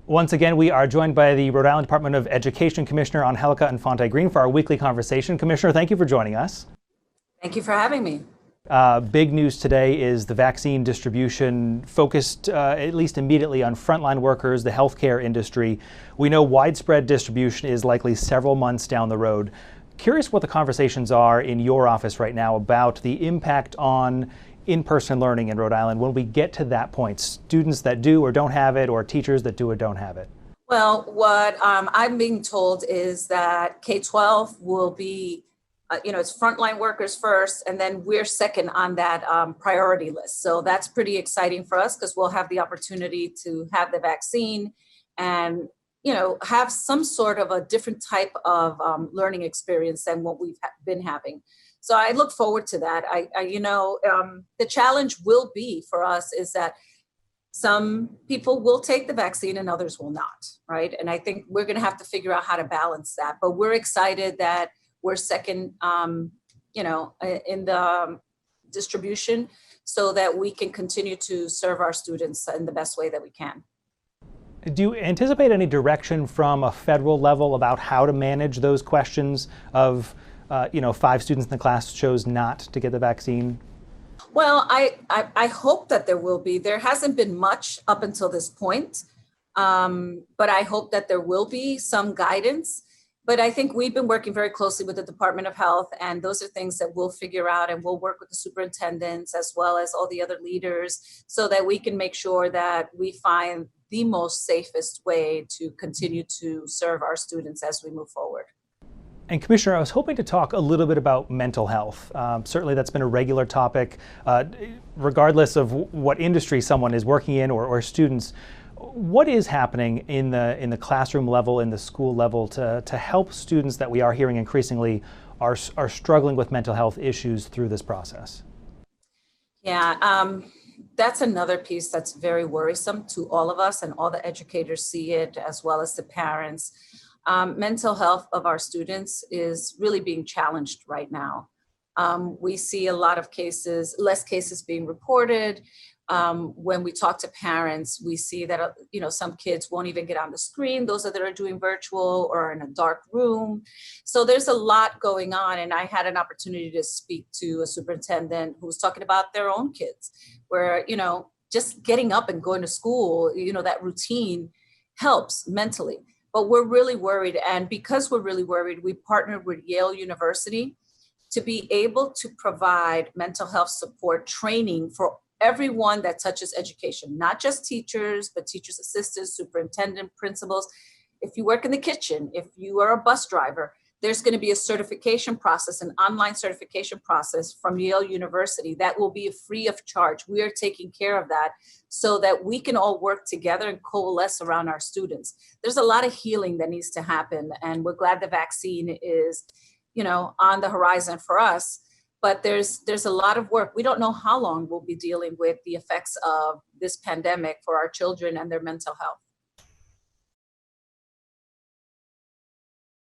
Once again, we are joined by the Rhode Island Department of Education Commissioner Angélica Infante-Green for our weekly conversation. Commissioner, thank you for joining us. Thank you for having me. Big news today is the vaccine distribution focused at least immediately on frontline workers, the healthcare industry. We know widespread distribution is likely several months down the road. Curious what the conversations are in your office right now about the impact on in-person learning in Rhode Island when we get to that point, students that do or don't have it or teachers that do or don't have it. Well, what I'm being told is that K-12 will be, it's frontline workers first, and then we're second on that priority list. So that's pretty exciting for us because we'll have the opportunity to have the vaccine and, have some sort of a different type of learning experience than what we've been having. So I look forward to that. The challenge will be for us is that some people will take the vaccine and others will not, right? And I think we're going to have to figure out how to balance that. But we're excited that we're second, in the distribution so that we can continue to serve our students in the best way that we can. Do you anticipate any direction from a federal level about how to manage those questions of 5 students in the class chose not to get the vaccine? Well, I hope that there will be. There hasn't been much up until this point, but I hope that there will be some guidance. But I think we've been working very closely with the Department of Health, and those are things that we'll figure out, and we'll work with the superintendents as well as all the other leaders so that we can make sure that we find the most safest way to continue to serve our students as we move forward. And Commissioner, I was hoping to talk a little bit about mental health. Certainly that's been a regular topic, regardless of what industry someone is working in or students. What is happening in the classroom level, in the school level to help students that we are hearing increasingly are struggling with mental health issues through this process? Yeah, that's another piece that's very worrisome to all of us, and all the educators see it as well as the parents. Mental health of our students is really being challenged right now. We see a lot of cases, less cases being reported. When we talk to parents, we see that, some kids won't even get on the screen, those that are doing virtual or in a dark room. So there's a lot going on. And I had an opportunity to speak to a superintendent who was talking about their own kids, where, just getting up and going to school, that routine helps mentally. But we're really worried. And because we're really worried, we partnered with Yale University to be able to provide mental health support training for everyone that touches education, not just teachers, but teachers' assistants, superintendent, principals. If you work in the kitchen, if you are a bus driver, there's going to be a certification process, an online certification process from Yale University that will be free of charge. We are taking care of that so that we can all work together and coalesce around our students. There's a lot of healing that needs to happen, and we're glad the vaccine is, on the horizon for us. But there's a lot of work. We don't know how long we'll be dealing with the effects of this pandemic for our children and their mental health.